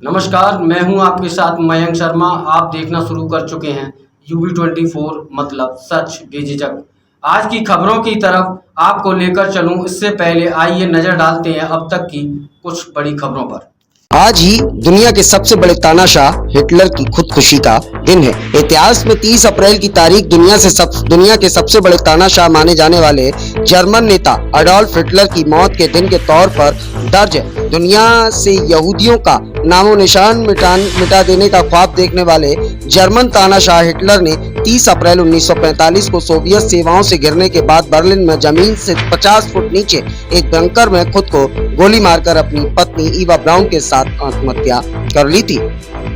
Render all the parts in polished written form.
नमस्कार, मैं हूं आपके साथ मयंक शर्मा। आप देखना शुरू कर चुके हैं UB24 मतलब सच बेझिझक। आज की खबरों की तरफ आपको लेकर चलूं, इससे पहले आइए नजर डालते हैं अब तक की कुछ बड़ी खबरों पर। आज ही दुनिया के सबसे बड़े तानाशाह हिटलर की खुदकुशी का दिन है। इतिहास में 30 अप्रैल की तारीख दुनिया के सबसे बड़े तानाशाह माने जाने वाले जर्मन नेता अडोल्फ हिटलर की मौत के दिन के तौर पर दर्ज है। दुनिया से यहूदियों का नामो निशान मिटा देने का ख्वाब देखने वाले जर्मन तानाशाह हिटलर ने 30 अप्रैल 1945 को सोवियत सेवाओं से गिरने के बाद बर्लिन में जमीन से 50 फुट नीचे एक बंकर में खुद को गोली मारकर अपनी पत्नी ईवा ब्राउन के साथ आत्महत्या कर ली थी।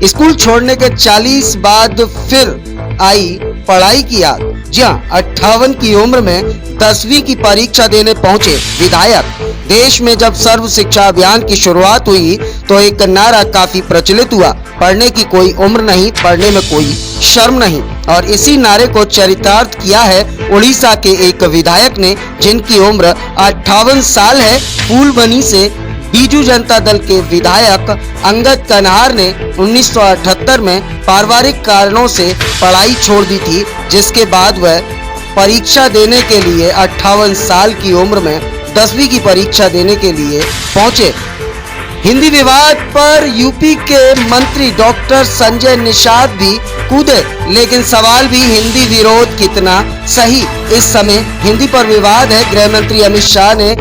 स्कूल छोड़ने के 40 बाद फिर आई पढ़ाई की याद। जी हाँ, 58 की उम्र में 10वीं की परीक्षा देने पहुंचे विधायक। देश में जब सर्व शिक्षा अभियान की शुरुआत हुई तो एक नारा काफी प्रचलित हुआ, पढ़ने की कोई उम्र नहीं, पढ़ने में कोई शर्म नहीं। और इसी नारे को चरितार्थ किया है उड़ीसा के एक विधायक ने, जिनकी उम्र 58 साल है। फूलबनी से बीजू जनता दल के विधायक अंगद कन्हार ने 1978 में पारिवारिक कारणों से पढ़ाई छोड़ दी थी, जिसके बाद वह परीक्षा देने के लिए 58 साल की उम्र में 10वीं की परीक्षा देने के लिए पहुंचे। हिंदी विवाद पर यूपी के मंत्री डॉक्टर संजय निषाद भी कूदे, लेकिन सवाल भी हिंदी विरोध कितना सही। इस समय हिंदी पर विवाद है। गृह मंत्री अमित शाह ने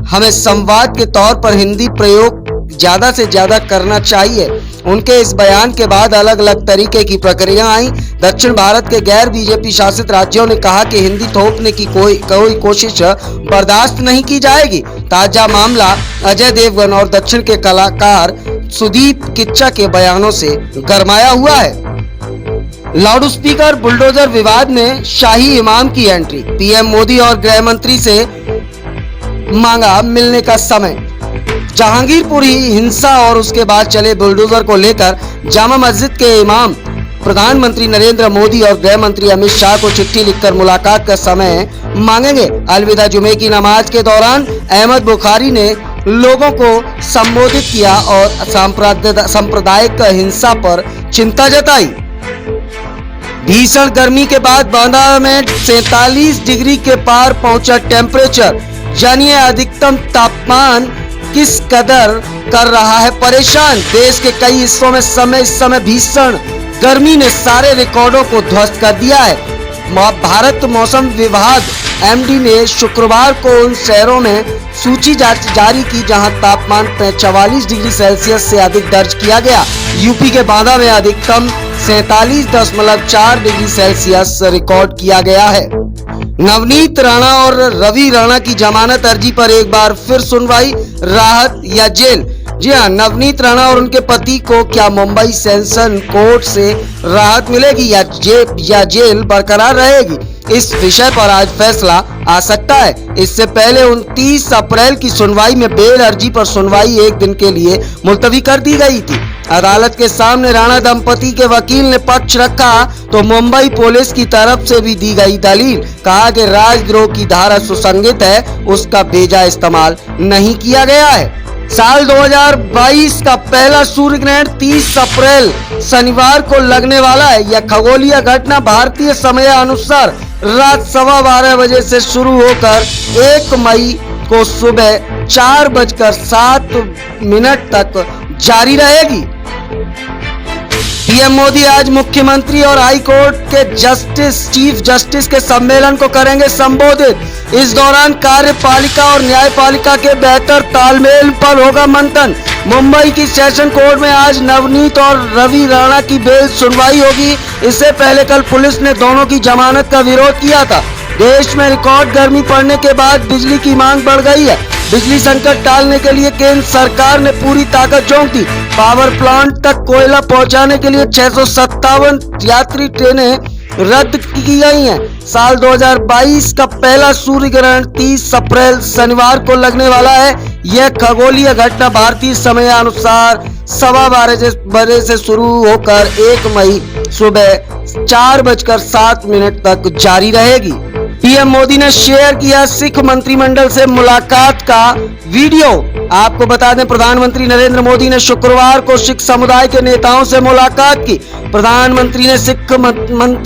हमें संवाद के तौर पर हिंदी प्रयोग ज्यादा से ज्यादा करना चाहिए। उनके इस बयान के बाद अलग अलग तरीके की प्रक्रिया आई। दक्षिण भारत के गैर बीजेपी शासित राज्यों ने कहा कि हिंदी थोपने की कोई कोशिश बर्दाश्त नहीं की जाएगी। ताजा मामला अजय देवगन और दक्षिण के कलाकार सुदीप किच्चा के बयानों से गरमाया हुआ है। लाउडस्पीकर बुलडोजर विवाद में शाही इमाम की एंट्री। पीएम मोदी और गृह मंत्री से मांगा मिलने का समय। जहांगीरपुरी हिंसा और उसके बाद चले बुलडोजर को लेकर जामा मस्जिद के इमाम प्रधानमंत्री नरेंद्र मोदी और गृह मंत्री अमित शाह को चिट्ठी लिखकर मुलाकात का समय मांगेंगे। अलविदा जुमे की नमाज के दौरान अहमद बुखारी ने लोगों को संबोधित किया और सांप्रदायिक हिंसा पर चिंता जताई। भीषण गर्मी के बाद बांदा में 47 डिग्री के पार पहुंचा टेम्परेचर। जानिए अधिकतम तापमान किस कदर कर रहा है परेशान। देश के कई हिस्सों में इस समय भीषण गर्मी ने सारे रिकॉर्डों को ध्वस्त कर दिया है। भारत मौसम विभाग MD ने शुक्रवार को उन शहरों में सूची जारी की जहां तापमान 44 डिग्री सेल्सियस से अधिक दर्ज किया गया। यूपी के बांदा में अधिकतम 47.4 डिग्री सेल्सियस रिकॉर्ड किया गया है। नवनीत राणा और रवि राणा की जमानत अर्जी पर एक बार फिर सुनवाई, राहत या जेल। जी हाँ, नवनीत राणा और उनके पति को क्या मुंबई सेशन कोर्ट से राहत मिलेगी या जेल बरकरार रहेगी, इस विषय पर आज फैसला आ सकता है। इससे पहले 29 अप्रैल की सुनवाई में बेल अर्जी पर सुनवाई एक दिन के लिए मुलतवी कर दी गई थी। अदालत के सामने राणा दंपति के वकील ने पक्ष रखा तो मुंबई पुलिस की तरफ से भी दी गई दलील। कहा कि राजद्रोह की धारा सुसंगत है, उसका बेजा इस्तेमाल नहीं किया गया है। साल 2022 का पहला सूर्य ग्रहण 30 अप्रैल शनिवार को लगने वाला है। यह खगोलीय घटना भारतीय समय अनुसार रात 12:15 बजे से शुरू होकर 1 मई को सुबह 4:07 तक जारी रहेगी। पीएम मोदी आज मुख्यमंत्री और हाई कोर्ट के चीफ जस्टिस के सम्मेलन को करेंगे संबोधित। इस दौरान कार्यपालिका और न्यायपालिका के बेहतर तालमेल पर होगा मंथन। मुंबई की सेशन कोर्ट में आज नवनीत और रवि राणा की बेल सुनवाई होगी। इससे पहले कल पुलिस ने दोनों की जमानत का विरोध किया था। देश में रिकॉर्ड गर्मी पड़ने के बाद बिजली की मांग बढ़ गई है। बिजली संकट टालने के लिए केंद्र सरकार ने पूरी ताकत झोंक दी। पावर प्लांट तक कोयला पहुंचाने के लिए 657 यात्री ट्रेनें रद्द की गई हैं। साल 2022 का पहला सूर्य ग्रहण 30 अप्रैल शनिवार को लगने वाला है। यह खगोलीय घटना भारतीय समय अनुसार 12:15 बजे से शुरू होकर 1 मई सुबह 4:07 तक जारी रहेगी। पीएम मोदी ने शेयर किया सिख मंत्रिमंडल से मुलाकात का वीडियो। आपको बता दें, प्रधानमंत्री नरेंद्र मोदी ने शुक्रवार को सिख समुदाय के नेताओं से मुलाकात की। प्रधानमंत्री ने सिख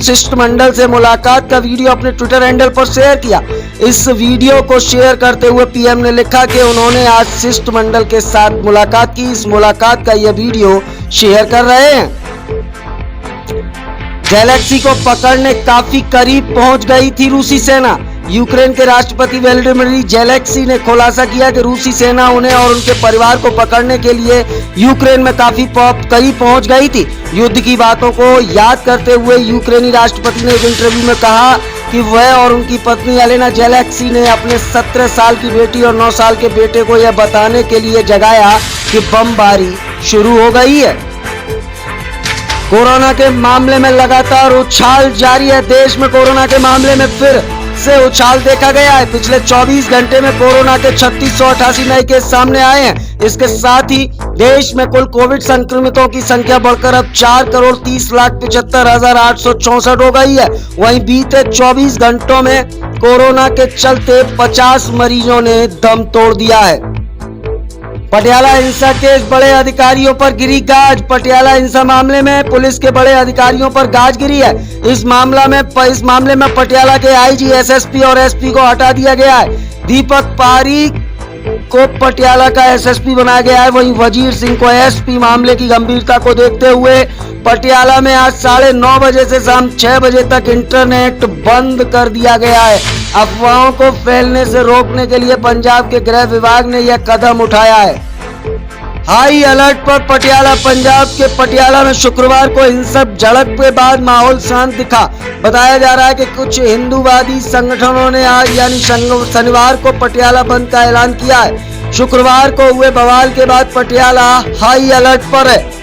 शिष्टमंडल से मुलाकात का वीडियो अपने ट्विटर हैंडल पर शेयर किया। इस वीडियो को शेयर करते हुए पीएम ने लिखा कि उन्होंने आज शिष्टमंडल के साथ मुलाकात की। इस मुलाकात का यह वीडियो शेयर कर रहे हैं। गैलेक्सी को पकड़ने काफी करीब पहुंच गई थी रूसी सेना। यूक्रेन के राष्ट्रपति व्लादिमीर जेलेंस्की ने खुलासा किया कि रूसी सेना उन्हें और उनके परिवार को पकड़ने के लिए यूक्रेन में काफी करीब पहुंच गई थी। युद्ध की बातों को याद करते हुए यूक्रेनी राष्ट्रपति ने एक इंटरव्यू में कहा कि वह और उनकी पत्नी एलेना जेलेंस्की ने अपने 17 साल की बेटी और 9 साल के बेटे को यह बताने के लिए जगाया कि बमबारी शुरू हो गई है। कोरोना के मामले में लगातार उछाल जारी है। देश में कोरोना के मामले में फिर से उछाल देखा गया है। पिछले 24 घंटे में कोरोना के 3688 नए केस सामने आए हैं। इसके साथ ही देश में कुल कोविड संक्रमितों की संख्या बढ़कर अब 4,30,75,864 हो गई है। वहीं बीते 24 घंटों में कोरोना के चलते 50 मरीजों ने दम तोड़ दिया है। पटियाला हिंसा केस, बड़े अधिकारियों पर गिरी गाज। पटियाला हिंसा मामले में पुलिस के बड़े अधिकारियों पर गाज गिरी है। इस मामले में पटियाला के आईजी, एसएसपी और एसपी को हटा दिया गया है। दीपक पारीक को पटियाला का एसएसपी बनाया गया है। वहीं वजीर सिंह को एसपी। मामले की गंभीरता को देखते हुए पटियाला में आज 9:30 बजे से शाम 6 बजे तक इंटरनेट बंद कर दिया गया है। अफवाहों को फैलने से रोकने के लिए पंजाब के गृह विभाग ने यह कदम उठाया है। हाई अलर्ट पर पटियाला। पंजाब के पटियाला में शुक्रवार को हिंसक झड़प के बाद माहौल शांत दिखा। बताया जा रहा है कि कुछ हिंदूवादी संगठनों ने आज यानी शनिवार को पटियाला बंद का ऐलान किया है। शुक्रवार को हुए बवाल के बाद पटियाला हाई अलर्ट पर है।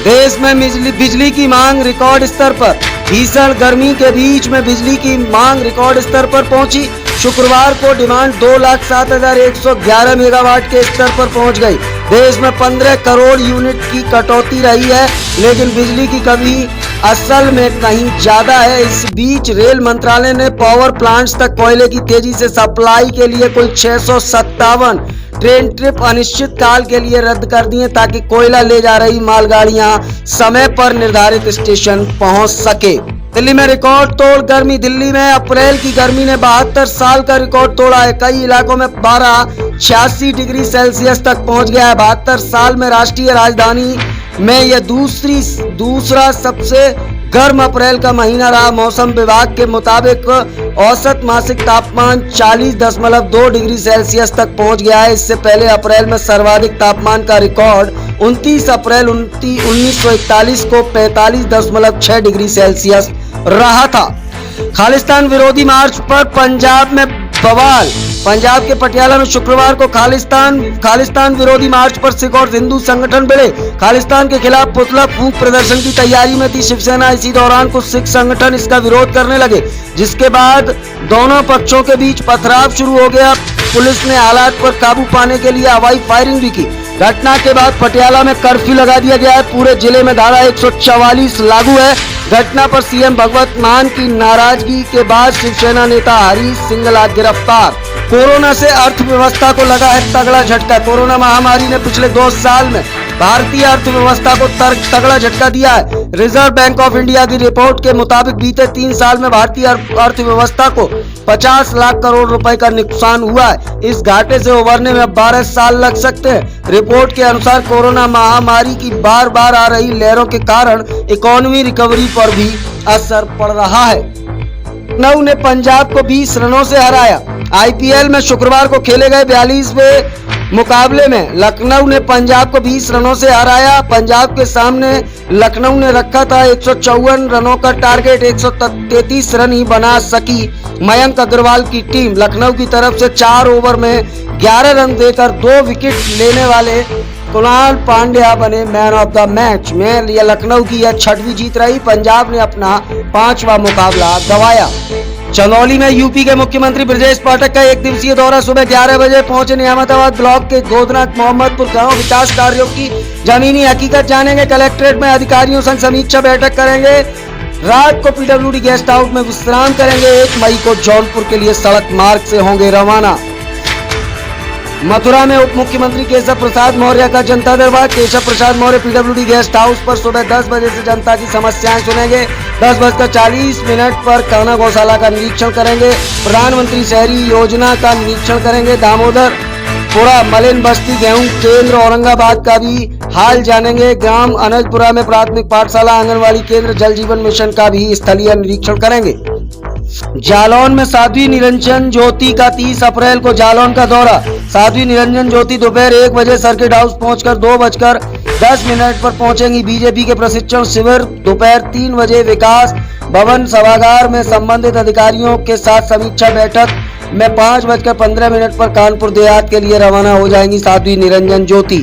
देश में बिजली की मांग रिकॉर्ड स्तर पर। भीषण गर्मी के बीच में बिजली की मांग रिकॉर्ड स्तर पर पहुंची। शुक्रवार को डिमांड 2,07,111 मेगावाट के स्तर पर पहुंच गई। देश में 15 करोड़ यूनिट की कटौती रही है, लेकिन बिजली की कमी असल में कहीं ज्यादा है। इस बीच रेल मंत्रालय ने पावर प्लांट्स तक कोयले की तेजी से सप्लाई के लिए कुल 657 ट्रेन ट्रिप अनिश्चित काल के लिए रद्द कर दिए, ताकि कोयला ले जा रही मालगाड़ियां समय पर निर्धारित स्टेशन पहुंच सके। दिल्ली में रिकॉर्ड तोड़ गर्मी। दिल्ली में अप्रैल की गर्मी ने 72 साल का रिकॉर्ड तोड़ा है। कई इलाकों में 86 डिग्री सेल्सियस तक पहुंच गया है। 72 साल में राष्ट्रीय राजधानी में यह दूसरा सबसे गर्म अप्रैल का महीना रहा। मौसम विभाग के मुताबिक औसत मासिक तापमान 40.2 डिग्री सेल्सियस तक पहुंच गया है। इससे पहले अप्रैल में सर्वाधिक तापमान का रिकॉर्ड 29 अप्रैल 1941 को 45.6 डिग्री सेल्सियस रहा था। खालिस्तान विरोधी मार्च पर पंजाब में बवाल। पंजाब के पटियाला में शुक्रवार को खालिस्तान विरोधी मार्च पर सिख और हिंदू संगठन भिड़े। खालिस्तान के खिलाफ पुतला फूंक प्रदर्शन की तैयारी में थी शिवसेना। इसी दौरान कुछ सिख संगठन इसका विरोध करने लगे, जिसके बाद दोनों पक्षों के बीच पथराव शुरू हो गया। पुलिस ने हालात पर काबू पाने के लिए हवाई फायरिंग भी की। घटना के बाद पटियाला में कर्फ्यू लगा दिया गया है। पूरे जिले में धारा 144 लागू है। घटना पर सीएम भगवंत मान की नाराजगी के बाद शिवसेना नेता हरीश सिंगला गिरफ्तार। कोरोना से अर्थव्यवस्था को लगा है तगड़ा झटका। कोरोना महामारी ने पिछले 2 साल में भारतीय अर्थव्यवस्था को तगड़ा झटका दिया है। रिजर्व बैंक ऑफ इंडिया की रिपोर्ट के मुताबिक बीते 3 साल में भारतीय अर्थव्यवस्था को 50 लाख करोड़ रुपए का नुकसान हुआ है। इस घाटे से उभरने में 12 साल लग सकते हैं। रिपोर्ट के अनुसार कोरोना महामारी की बार बार आ रही लहरों के कारण इकोनॉमी रिकवरी पर भी असर पड़ रहा है। लखनऊ ने पंजाब को 20 रनों से हराया। आईपीएल में शुक्रवार को खेले गए 42वें मुकाबले में लखनऊ ने पंजाब को 20 रनों से हराया। पंजाब के सामने लखनऊ ने रखा था 154 रनों का टारगेट। 133 रन ही बना सकी मयंक अग्रवाल की टीम। लखनऊ की तरफ से 4 ओवर में 11 रन देकर 2 विकेट लेने वाले कुणाल पांड्या बने मैन ऑफ द मैच। में यह लखनऊ की यह 6वीं जीत रही। पंजाब ने अपना 5वां मुकाबला गंवाया। चंदौली में यूपी के मुख्यमंत्री ब्रजेश पाठक का 1 दिवसीय दौरा। सुबह 11 बजे पहुंचे नियामताबाद ब्लॉक के गोदना मोहम्मदपुर गांव। विकास कार्यों की जमीनी हकीकत जानेंगे। कलेक्ट्रेट में अधिकारियों संग समीक्षा बैठक करेंगे। रात को पीडब्ल्यूडी गेस्ट हाउस में विश्राम करेंगे। 1 मई को जौनपुर के लिए सड़क मार्ग से होंगे रवाना। मथुरा में उप मुख्यमंत्री केशव प्रसाद मौर्य का जनता दरबार। Keshav Prasad Maurya PWD guest house पर सुबह 10 बजे से जनता की समस्याएं सुनेंगे। 10:40 पर कान्हा गौशाला का निरीक्षण करेंगे। प्रधानमंत्री शहरी योजना का निरीक्षण करेंगे। दामोदर पुरा मलिन बस्ती गेहूं केंद्र औरंगाबाद का भी हाल जानेंगे। ग्राम अनजपुरा में प्राथमिक पाठशाला आंगनवाड़ी केंद्र जल जीवन मिशन का भी स्थलीय निरीक्षण करेंगे। जालौन में साध्वी निरंजन ज्योति का 30 अप्रैल को जालौन का दौरा। साध्वी निरंजन ज्योति दोपहर 1 बजे सर्किट हाउस पहुंचकर 2:10 पर पहुंचेंगी। बीजेपी के प्रशिक्षण शिविर दोपहर 3 बजे विकास भवन सभागार में संबंधित अधिकारियों के साथ समीक्षा बैठक में 5:15 पर कानपुर देहात के लिए रवाना हो जाएंगी साध्वी निरंजन ज्योति।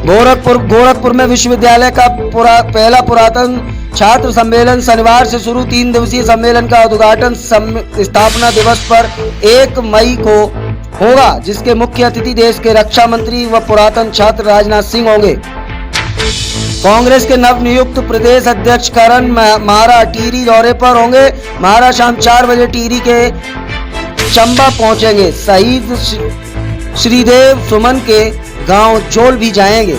गोरखपुर में विश्वविद्यालय का पहला पुरातन छात्र सम्मेलन शनिवार से शुरू। 3 दिवसीय सम्मेलन का उद्घाटन स्थापना दिवस पर 1 मई को होगा, जिसके मुख्य अतिथि देश के रक्षा मंत्री व पुरातन छात्र राजनाथ सिंह होंगे। कांग्रेस के नवनियुक्त प्रदेश अध्यक्ष करण मारा टिहरी दौरे पर होंगे। मारा शाम 4 बजे टिहरी के चंबा पहुंचेंगे। शहीद श्रीदेव सुमन के गांव जोल भी जाएंगे।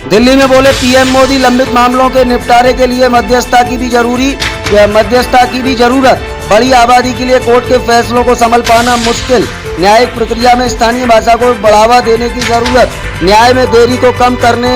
दिल्ली में बोले पीएम मोदी, लंबित मामलों के निपटारे के लिए मध्यस्थता की भी जरूरत। बड़ी आबादी के लिए कोर्ट के फैसलों को संभल पाना मुश्किल। न्यायिक प्रक्रिया में स्थानीय भाषा को बढ़ावा देने की जरूरत। न्याय में देरी को कम करने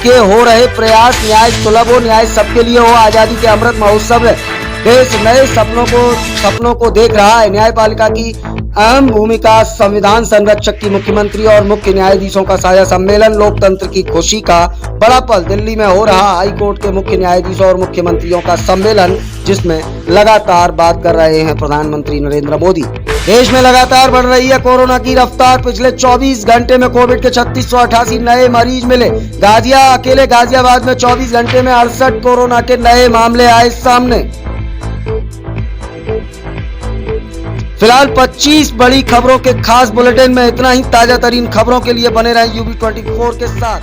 के हो रहे प्रयास। न्याय सुलभ हो, न्याय सबके लिए हो। आजादी के अमृत महोत्सव है। देश नए सपनों को देख रहा है। न्यायपालिका की अहम भूमिका। संविधान संरक्षक की मुख्यमंत्री और मुख्य न्यायाधीशों का साझा सम्मेलन। लोकतंत्र की खुशी का बड़ा पल। दिल्ली में हो रहा हाई कोर्ट के मुख्य न्यायाधीशों और मुख्यमंत्रियों का सम्मेलन, जिसमें लगातार बात कर रहे हैं प्रधानमंत्री नरेंद्र मोदी। देश में लगातार बढ़ रही है कोरोना की रफ्तार। पिछले 24 घंटे में कोविड के 3688 नए मरीज मिले। अकेले गाजियाबाद में 24 घंटे में 68 कोरोना के नए मामले आए सामने। फिलहाल 25 बड़ी खबरों के खास बुलेटिन में इतना ही। ताजा तरीन खबरों के लिए बने रहें UB24 के साथ।